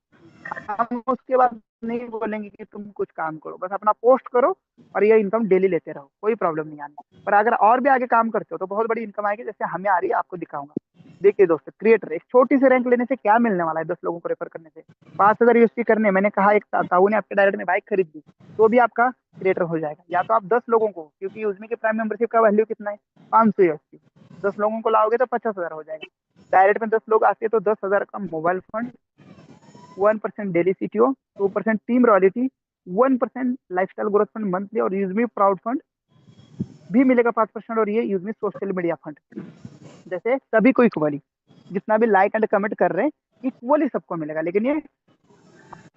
हम उसके बाद नहीं बोलेंगे कि तुम कुछ काम करो, बस अपना पोस्ट करो और ये इनकम डेली लेते रहो, कोई प्रॉब्लम नहीं आनी। पर अगर और भी आगे काम करते हो तो बहुत बड़ी इनकम आएगी, जैसे हमें आ रही है, आपको दिखाऊंगा। देखिए दोस्तों, क्रिएटर एक छोटी सी रैंक लेने से क्या मिलने वाला है, 10 लोगों को रेफर करने से। 5,000 यूएसपी करने, मैंने कहा एक ताऊ ने आपके डायरेक्ट में बाइक खरीद दी, तो भी आपका क्रिएटर हो जाएगा। या तो आप 10 लोगों को, क्योंकि यूजमी के प्राइम मेंबरशिप का वैल्यू कितना है, 500 यूएसपी, 10 लोगों को लाओगे तो 50,000 हो जाएगा। डायरेक्ट में 10 लोग आते हैं तो 10,000 का mobile fund, 1% daily CTO, 2% team royalty, 1% lifestyle growth fund monthly, और यूजमी प्राउड फंड भी मिलेगा 5%, और ये यूजमी सोशल मीडिया फंड। जैसे सभी को इक्वली, जितना भी लाइक एंड कमेंट कर रहे हैं, इक्वली सबको मिलेगा। लेकिन ये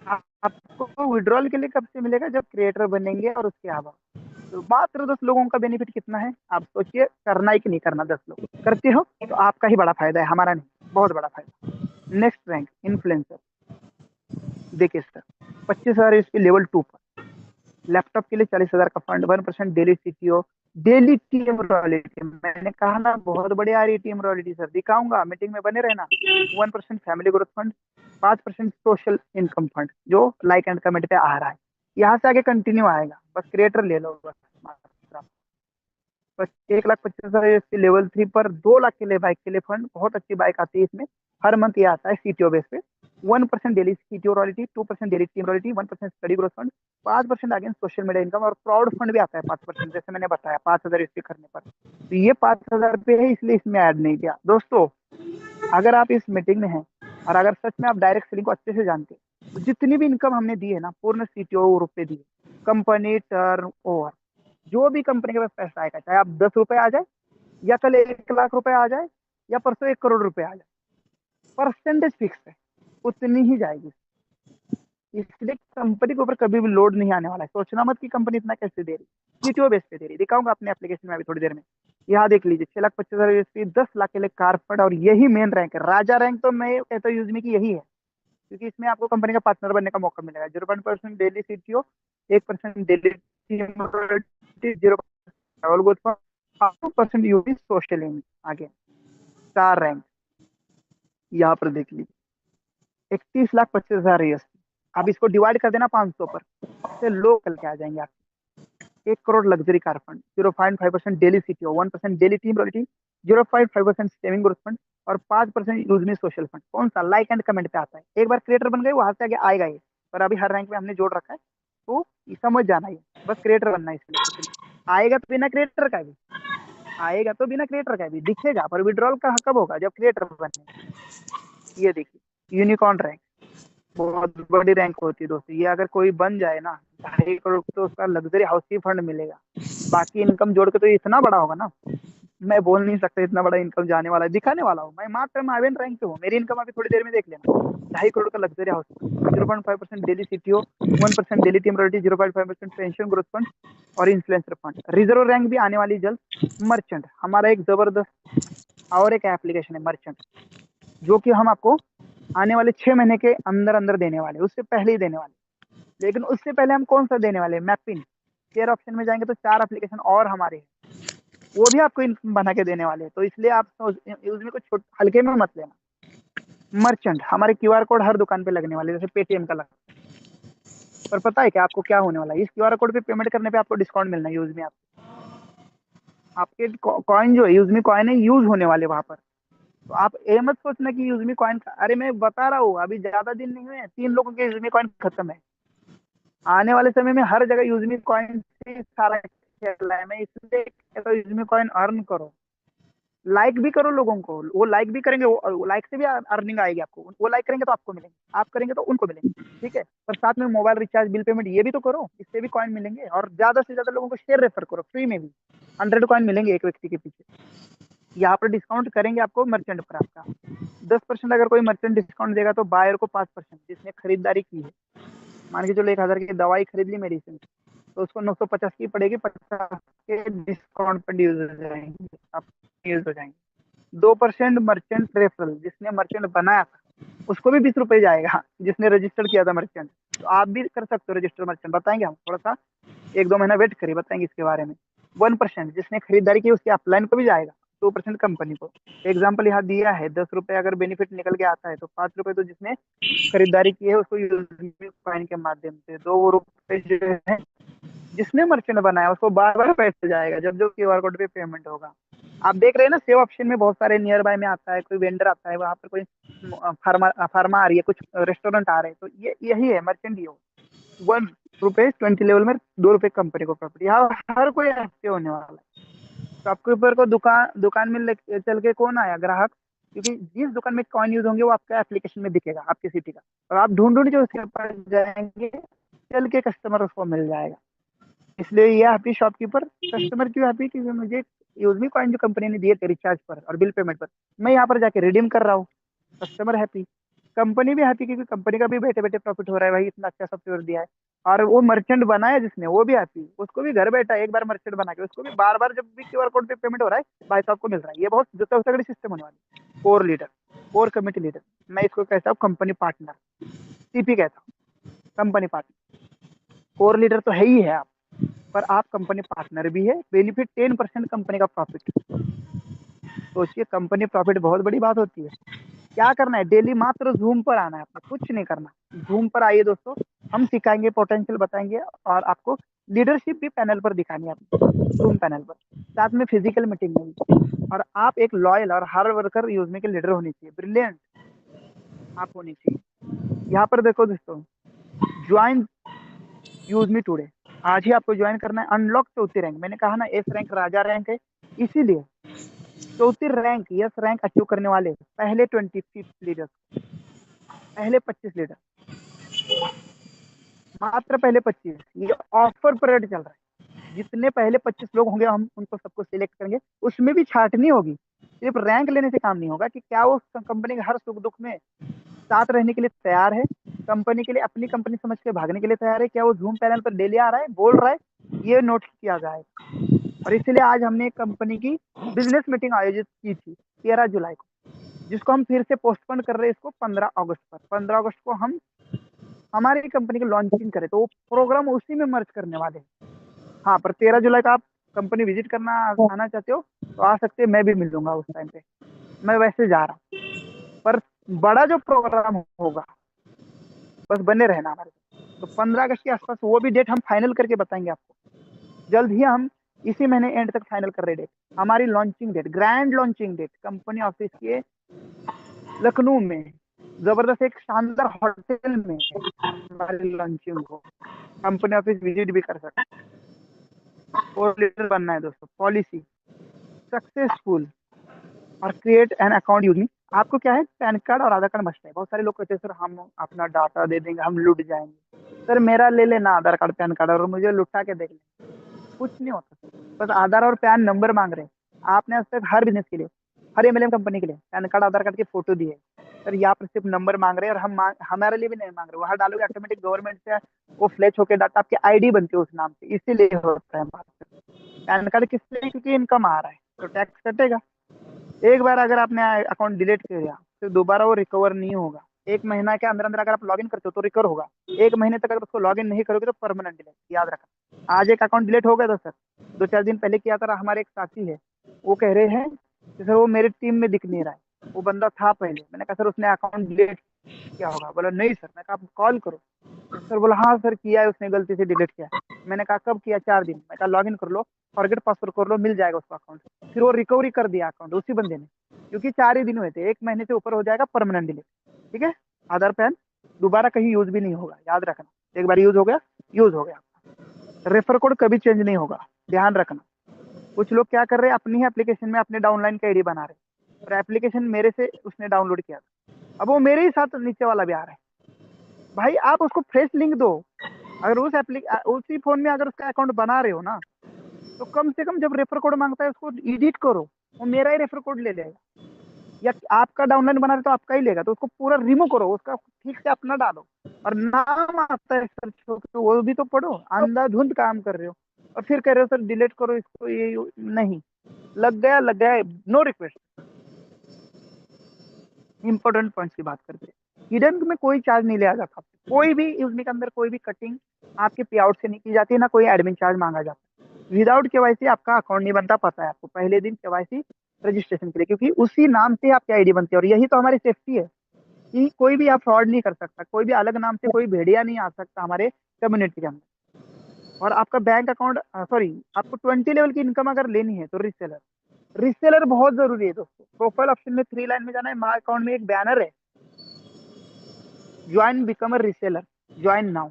आपको विड्रॉल के लिए कब से मिलेगा, जब क्रिएटर बनेंगे और उसके अलावा। तो मात्र 10 लोगों का बेनिफिट कितना है, आप सोचिए, करना है कि नहीं करना। 10 लोग करते हो तो आपका ही बड़ा फायदा है, हमारा नहीं, बहुत बड़ा फायदा। Next rank influencer. देखिए सर, 25,000 इसकी लेवल 2 पर। लैपटॉप के लिए 40,000 का fund, 1% daily CTO, daily team royalty. मैंने कहा ना, बहुत बढ़िया आ रही है टीम रॉयल्टी सर, दिखाऊंगा, मीटिंग में बने रहना। 1% family growth fund, 5% social income fund, जो लाइक एंड कमेंट पे आ रहा है। यहाँ से आगे कंटिन्यू आएगा, बस क्रिएटर ले लो बस। बस 1,25,000 इसकी लेवल 3 पर। 2 लाख के लिए बाइक के लिए फंड, बहुत अच्छी बाइक आती है इसमें, हर मंथ ये आता है सीटीओ बेस पे। 1% daily CTO royalty, 2% daily team royalty, 1% study growth fund, 5% again social media income, और प्राउड फंड भी आता है 5%, जैसे मैंने बताया 5,000 इसके करने पर। तो ये 5,000 पे है, इसलिए इसमें ऐड नहीं किया दोस्तों। अगर आप इस मीटिंग में हैं और अगर सच में आप डायरेक्ट सेलिंग को अच्छे से जानते हैं, तो जितनी भी इनकम हमने दी है ना, पूर्ण सीटीओ रुपए दी है, कंपनी टर्न ओवर, जो भी कंपनी के पास पैसा आएगा, चाहे आप 10 रुपए आ जाए, या कल 1 लाख रुपए आ जाए, या परसों 1 करोड़ रुपए आ जाए, परसेंटेज फिक्स है, उतनी ही जाएगी। इसलिए कंपनी के ऊपर कभी भी लोड नहीं आने वाला है। सोचना मत कि कंपनी इतना कैसे दे रही, सीटीओ बेस पे दे रही। दिखाऊंगा अपने एप्लीकेशन में अभी थोड़ी देर में। यहाँ देख लीजिए, 6,25,000 यूएसपी, 10 लाख के लिए कार फंड, और यही मेन रैंक है, राजा रैंक तो मैं कहता हूँ यूजमी की यही है, क्योंकि इसमें आपको कंपनी का पार्टनर बनने का मौका मिलेगा। 0% daily CTO, 1% daily, 2% UP social आगे। स्टार रैंक यहाँ पर देख लीजिए, 31,25,000 यूएसपी। आप इसको डिवाइड कर देना 500 पर, सबसे लो कल के आ जाएंगे आप। 1 crore luxury car fund, 0.5% daily CTO, 1% daily team royalty, 0.5% saving growth fund, और 5% यूज में सोशल फंड। कौन सा, लाइक एंड कमेंट पे आता है। एक बार क्रिएटर बन गए, वहां से आगे आएगा ये, पर अभी हर रैंक में हमने जोड़ रखा है, तो ये समझ जाना है, बस क्रिएटर बनना है इसलिए। आएगा तो बिना क्रिएटर का भी, आएगा तो बिना क्रिएटर का भी दिखेगा, पर विड्रॉल का कब होगा, जब क्रिएटर बने। ये देखिए, यूनिकॉर्न रैंक, बहुत बड़ी रैंक होती है दोस्तों। ये अगर कोई बन जाए ना, 2.5 करोड़, तो उसका लग्जरी हाउस की फंड मिलेगा। बाकी इनकम जोड़ के तो ये इतना बड़ा होगा ना, मैं बोल नहीं सकता इतना बड़ा इनकम जाने वाला है, दिखाने वाला हूँ। मैं मात्र माइवेन रैंक पे हूँ, मेरी इनकम अभी थोड़ी देर में देख लेना। 2.5 करोड़ का luxury house fund, 0.5% daily CTO, 1% daily team royalty, 0.5% pension growth fund, और इन्फ्लुएंसर फंड। रिजर्व रैंक भी आने वाली जल्द। मर्चेंट, हमारा एक जबरदस्त और एक एप्लीकेशन है मर्चेंट, जो कि हम आपको आने वाले 6 महीने के अंदर अंदर देने वाले, उससे पहले ही देने वाले। लेकिन उससे पहले हम कौन सा देने वाले, मैपिन। शेयर ऑप्शन में जाएंगे तो 4 एप्लीकेशन और हमारे हैं, वो भी आपको इनकम बना के देने वाले हैं। तो इसलिए आप उसमें कुछ हल्के में मत लेना। मर्चेंट, हमारे क्यूआर कोड हर दुकान पे लगने वाले, जैसे पेटीएम का लगा। पर पता है क्या आपको क्या होने वाला है, इस क्यूआर कोड पे पेमेंट करने पे आपको डिस्काउंट मिलना है यूज में। आपके कॉइन जो है यूज में कॉइन है, यूज होने वाले वहां पर। तो आप ये मत सोचना कि यूजमी कॉइन, अरे मैं बता रहा हूँ, अभी ज्यादा दिन नहीं हुए, 3 लोगों के यूजमी कॉइन खत्म है। आने वाले समय में हर जगह यूजमी कॉइन से सारा खेल है। मैं इसलिए कहता हूँ, यूजमी कॉइन अर्न करो, लाइक भी करो लोगों को, वो लाइक भी करेंगे, वो लाइक से भी अर्निंग आएगी आपको। वो लाइक करेंगे तो आपको मिलेंगे, आप करेंगे तो उनको मिलेंगे, ठीक है। पर साथ में मोबाइल रिचार्ज, बिल पेमेंट, ये भी तो करो, इससे भी कॉइन मिलेंगे। और ज्यादा से ज्यादा लोगों को शेयर रेफर करो, फ्री में भी 100 कॉइन मिलेंगे एक व्यक्ति के पीछे। यहाँ पर डिस्काउंट करेंगे आपको मर्चेंट पर, आपका 10% अगर कोई मर्चेंट डिस्काउंट देगा, तो बायर को 5%, जिसने खरीदारी की है। मान के चलो 1,000 की दवाई खरीद ली मेडिसिन, तो उसको 950 की पड़ेगी, 50 के डिस्काउंट पर यूज हो जाएंगे, आप यूज हो जाएंगे। 2% मर्चेंट रेफरल, जिसने मर्चेंट बनाया था उसको भी 20 रुपए जाएगा, जिसने रजिस्टर किया था मर्चेंट। तो आप भी कर सकते हो रजिस्टर मर्चेंट, बताएंगे हम, थोड़ा सा 1-2 महीना वेट करिए, बताएंगे इसके बारे में। 1% जिसने खरीदारी की उसके अपलाइन को भी जाएगा, 2% कंपनी को। एग्जाम्पल यहाँ दिया है, 10 रुपए अगर बेनिफिट निकल के आता है तो 5 रुपए तो जिसने खरीदारी की है उसको यूजमी कॉइन के माध्यम से, 2 रुपए जो है जिसने मर्चेंट बनाया उसको बार बार पैसा जाएगा जब जो क्यूआर कोड पे पेमेंट होगा। आप देख रहे हैं ना, सेव ऑप्शन में बहुत सारे नियर बाय में आता है, कोई वेंडर आता है वहां पर, कोई फार्मा फार्मा आ रही है, कुछ रेस्टोरेंट आ रहे हैं, तो ये यही है मर्चेंट। ये 1 रुपए 20 लेवल में 2 रुपए कंपनी को प्रॉफिट, यहाँ हर कोई एक्टिव होने वाला है। शॉपकीपर को दुकान दुकान में चल के कौन आया, ग्राहक, क्योंकि जिस दुकान में कॉइन यूज होंगे वो आपका एप्लीकेशन में दिखेगा आपकी सिटी का, और आप ढूंढ ढूंढ के उसके पास जाएंगे, चल के कस्टमर उसको मिल जाएगा। इसलिए ये हैप्पी शॉपकीपर। कस्टमर क्यों हैप्पी, क्योंकि मुझे यूजमी कॉइन जो कंपनी ने दिए थे रिचार्ज पर और बिल पेमेंट पर, मैं यहाँ पर जाके रिडीम कर रहा हूँ, कस्टमर हैप्पी, कंपनी भी हैप्पी, क्योंकि कंपनी का भी बैठे बैठे प्रॉफिट हो रहा है भाई, इतना अच्छा सॉफ्टवेयर दिया है। और वो मर्चेंट बनाया जिसने वो भी हैप्पी, उसको भी घर बैठा एक बार मर्चेंट बना के उसको भी बार बार जब भी क्यूआर कोड पे पेमेंट हो रहा है भाई साहब को मिल रहा है। ये बहुत जो तगड़ी सिस्टम होने वाली है। Core leader, core committee leader, मैं इसको कहता हूँ कंपनी पार्टनर, सीपी कहता हूँ, कंपनी पार्टनर। कोर लीडर तो है ही है आप, पर आप कंपनी पार्टनर भी है। बेनिफिट 10% कंपनी का प्रॉफिट, सोचिए कंपनी प्रॉफिट बहुत बड़ी बात होती है। क्या करना है, डेली मात्र जूम पर आना है, आपको कुछ नहीं करना। जूम पर आइए दोस्तों, हम सिखाएंगे, पोटेंशियल बताएंगे, और आपको लीडरशिप भी पैनल पर दिखानी है आपको, जूम पैनल पर, साथ में फिजिकल मीटिंग होगी। और आप एक लॉयल और हार्ड वर्कर यूजमी के लीडर होनी चाहिए, ब्रिलियंट आप होनी चाहिए। यहाँ पर देखो दोस्तों, ज्वाइन यूजमी टुडे, आज ही आपको ज्वाइन करना है। अनलॉक 34 रैंक, मैंने कहा ना एस रैंक राजा रैंक है, इसीलिए 34 रैंक, यस रैंक अचीव करने वाले पहले 25 लीडर, पहले 25 लीडर, मात्र पहले 25, ये ऑफर पीरियड चल रहा है। जितने पहले 25 लोग होंगे हम उनको सबको सिलेक्ट करेंगे, उसमें भी छाटनी होगी। सिर्फ रैंक लेने से काम नहीं होगा, कि क्या वो कंपनी के हर सुख दुख में साथ रहने के लिए तैयार है, कंपनी के लिए अपनी कंपनी समझ के भागने के लिए तैयार है, क्या वो जूम पैनल पर डेली आ रहा है, बोल रहा है, ये नोट किया जाए। और इसलिए आज हमने एक कंपनी की बिजनेस मीटिंग आयोजित की थी 13 जुलाई को, जिसको हम फिर से पोस्टपोन कर रहे हैं इसको 15 अगस्त पर। 15 अगस्त को हम हमारी कंपनी की लॉन्चिंग करें, तो वो प्रोग्राम उसी में मर्ज करने वाले हैं। हाँ, पर 13 जुलाई का आप कंपनी विजिट करना आना चाहते हो तो आ सकते हैं, मैं भी मिलूंगा उस टाइम पे, मैं वैसे जा रहा हूँ। पर बड़ा जो प्रोग्राम होगा, बस बने रहना हमारे साथ। तो 15 अगस्त के आसपास वो भी डेट हम फाइनल करके बताएंगे आपको, जल्द ही हम इसी महीने एंड तक फाइनल कर रहे डेट, हमारी launching date, grand launching date, company office के लखनऊ में जबरदस्त एक शानदार होटल में हमारी लॉन्चिंग हो, कंपनी ऑफिस विजिट भी कर सकते। और लीडर बनना है दोस्तों, पॉलिसी सक्सेसफुल और क्रिएट एन अकाउंट यूजिंग। आपको क्या है, पैन कार्ड और आधार कार्ड मस्ट है। बहुत सारे लोग कहते हैं सर हम अपना डाटा दे देंगे, हम लुट जाएंगे। सर मेरा ले लेना आधार कार्ड पैन कार्ड, और मुझे लुटा के देख लेना, कुछ नहीं होता। बस आधार और पैन नंबर मांग रहे हैं। आपने आज तक हर बिजनेस के लिए, हर एमएलएम कंपनी के लिए पैन कार्ड आधार कार्ड की फोटो दी है, सर यहाँ पर सिर्फ नंबर मांग रहे हैं, और हमारे लिए भी नहीं मांग रहे। वहां डालोगे ऑटोमेटिक गवर्नमेंट से वो फ्लैश होकर डाटा आपकी आईडी बनती है उस नाम से, इसीलिए होता है बात। पैन कार्ड किस लिए, क्योंकि इनकम आ रहा है तो टैक्स कटेगा। एक बार अगर आपने अकाउंट डिलीट कर दिया तो दोबारा वो रिकवर नहीं होगा। 1 महीना के अंदर अंदर अगर आप लॉगिन करते हो तो रिकवर होगा, 1 महीने तक अगर उसको लॉगिन नहीं करोगे तो परमानेंट डिलीट, याद रखना। आज एक अकाउंट डिलीट हो गया था सर, 2-4 दिन पहले किया था, हमारे एक साथी है, वो कह रहे हैं कि सर वो मेरी टीम में दिख नहीं रहा है, वो बंदा था पहले। मैंने कहा सर उसने अकाउंट डिलीट किया होगा, बोला नहीं सर। मैं कहा आप कॉल करो, सर बोला हाँ सर किया है उसने, गलती से डिलीट किया है। मैंने कहा कब किया, 4 दिन। मैं कहा लॉगिन कर लो, फॉरगेट पासवर्ड कर लो, मिल जाएगा उसका अकाउंट। फिर वो रिकवरी कर दिया अकाउंट उसी बंदे ने, क्योंकि 4 ही दिन हुए थे, 1 महीने से ऊपर हो जाएगा परमानेंट डिलीट। ठीक है, आधार पैन दोबारा कहीं यूज भी नहीं होगा, याद रखना। एक बार यूज हो गया, यूज हो गया। रेफर कोड कभी चेंज नहीं होगा, ध्यान रखना। कुछ लोग क्या कर रहे हैं, अपनी ही एप्लीकेशन में अपने डाउनलाइन का आईडी बना रहे हैं, और एप्लीकेशन मेरे से उसने डाउनलोड किया था, अब वो मेरे ही साथ नीचे वाला भी आ रहा है। भाई आप उसको फ्रेश लिंक दो। अगर उसी फोन में अगर उसका अकाउंट बना रहे हो ना, तो कम से कम जब रेफर कोड मांगता है उसको एडिट करो, वो मेरा ही रेफर कोड ले लेगा। या आपका डाउनलाइन बना रहे तो आपका ही लेगा, तो उसको पूरा रिमूव करो, उसका ठीक से अपना डालो। और नाम आता है सर्च हो तो वो भी तो पढ़ो, अंधाधुंध काम कर रहे हो और फिर कह रहे हो सर डिलीट करो इसको, ये नहीं। लग गया, लग गया, नो रिक्वेस्ट। इंपॉर्टेंट पॉइंट्स की बात करते हैं, हिडन में कोई चार्ज नहीं लिया जाता। कोई भी यूजमी के अंदर कोई भी कटिंग आपके पे आउट से नहीं की जाती है, ना कोई एडमिन चार्ज मांगा जाता है। विदाउट केवाईसी आपका अकाउंट नहीं बनता, पता है आपको। पहले दिन केवाईसी रजिस्ट्रेशन के लिए, क्योंकि उसी नाम से आपकी आईडी बनती है। और यही तो हमारी सेफ्टी है कि कोई भी आप फ्रॉड नहीं कर सकता, कोई भी अलग नाम से कोई भेड़िया नहीं आ सकता हमारे कम्युनिटी के अंदर। और आपका बैंक अकाउंट, सॉरी, आपको 20 लेवल की इनकम अगर लेनी है तो रीसेलर, रीसेलर बहुत जरूरी है दोस्तों। प्रोफाइल ऑप्शन में 3 लाइन में जाना है, माय अकाउंट में एक बैनर है, join become a reseller, join now.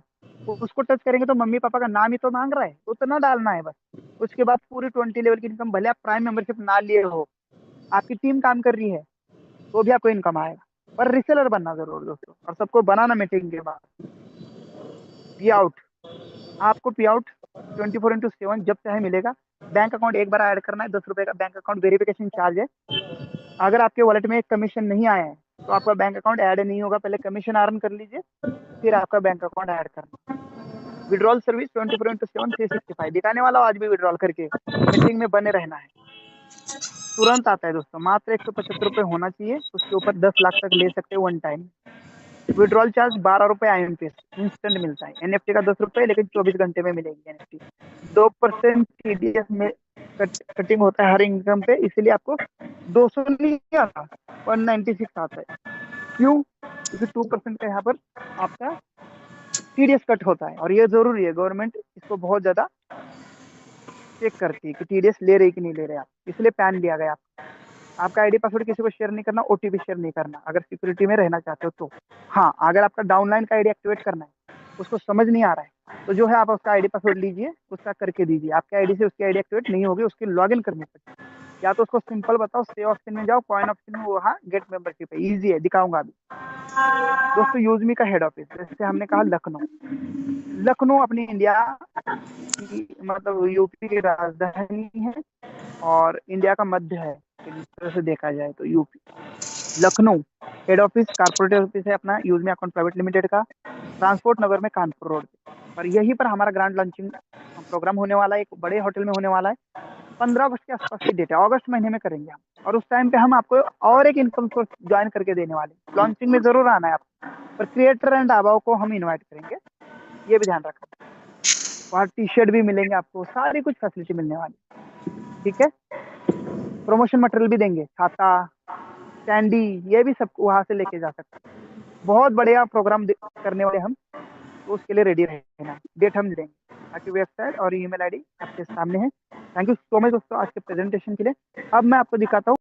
उसको टच करेंगे तो मम्मी पापा का नाम ही तो मांग रहा है, उतना डालना है बस। उसके बाद पूरी 20 लेवल की इनकम, भले आप प्राइम मेंबरशिप ना लिए हो, आपकी टीम काम कर रही है, तो भी आपको इनकम आएगा। पर रीसेलर बनना जरूर दोस्तों, और सबको बनाना मीटिंग के बाद। पे आउट, आपको पे आउट 24/7 जब चाहे मिलेगा। बैंक अकाउंट एक बार ऐड करना है, 10 रुपए का बैंक अकाउंट वेरिफिकेशन चार्ज है। अगर आपके वॉलेट में एक कमीशन नहीं आया है तो आपका बैंक अकाउंट ऐड नहीं होगा। पहले कमीशन अर्न कर लीजिए, फिर आपका बैंक अकाउंट ऐड करना। विड्रॉल सर्विस 24/7 365, दिखाने वाला हो आज भी विड्रॉल करके, मीटिंग में बने रहना है। तुरंत आता है दोस्तों, मात्र 175 रुपये होना चाहिए, उसके ऊपर 10 लाख तक ले सकते हैं वन टाइम। विड्रॉल चार्ज 12 रुपए IMPS, इंस्टेंट मिलता है। एनएफटी का 10 रुपए, लेकिन 24 घंटे में मिलेगी एनएफटी। 2% TDS में कटिंग होता है हर इनकम पे, इसीलिए आपको 200 नहीं आता, 196 आता है। क्यों? क्योंकि 2% का यहाँ पर आपका TDS कट होता है, और ये जरूरी है। गवर्नमेंट इसको बहुत ज्यादा चेक करती है कि TDS ले रही कि नहीं ले रहे आप, इसलिए पैन लिया गया। आपका आईडी पासवर्ड किसी को शेयर नहीं करना, OTP शेयर नहीं करना, अगर सिक्योरिटी में रहना चाहते हो तो। हाँ, अगर आपका डाउनलाइन का आईडी एक्टिवेट करना है, उसको समझ नहीं आ रहा है, तो जो है आप उसका आईडी पासवर्ड लीजिए, उसका करके दीजिए। आपके आईडी से उसकी आईडी एक्टिवेट नहीं होगी, उसकी लॉगिन करनी पड़ेगी। या तो उसको सिंपल बताओ, सेव ऑप्शन में जाओ, कॉइन ऑप्शन में, वहाँ गेट मेंबरशिप है, ईजी है, दिखाऊंगा अभी। दोस्तों, यूजमी का हेड ऑफिस, जैसे हमने कहा लखनऊ, लखनऊ अपनी इंडिया की, मतलब यूपी की राजधानी है, और इंडिया का मध्य है। एक तरह से देखा जाए तो UP, Lucknow head office, corporate office है अपना यूजमी अकाउंट प्राइवेट लिमिटेड का, ट्रांसपोर्ट नगर में, कानपुर रोड पे। और यहीं पर हमारा ग्रांड लॉन्चिंग प्रोग्राम होने वाला है, एक बड़े होटल में होने वाला है। 15 अगस्त के आसपास की डेट है, अगस्त महीने में करेंगे हम। और उस टाइम पे हम आपको और एक इनकम सोर्स ज्वाइन करके देने वाले हैं। लॉन्चिंग में जरूर आना है आपको, पर क्रिएटर एंड आबाओ को हम इन्वाइट करेंगे, ये भी ध्यान रखना। वहाँ T-शर्ट भी मिलेंगे आपको, सारी कुछ फैसिलिटी मिलने वाली, ठीक है। प्रमोशन मटेरियल भी देंगे, छाता, कैंडी, ये भी सब वहां से लेके जा सकते हैं। बहुत बढ़िया प्रोग्राम करने वाले हम, तो उसके लिए रेडी रहना। डेट हम देंगे, बाकी वेबसाइट और ईमेल आईडी आपके सामने है। थैंक यू सो मच दोस्तों आज के प्रेजेंटेशन के लिए। अब मैं आपको दिखाता हूँ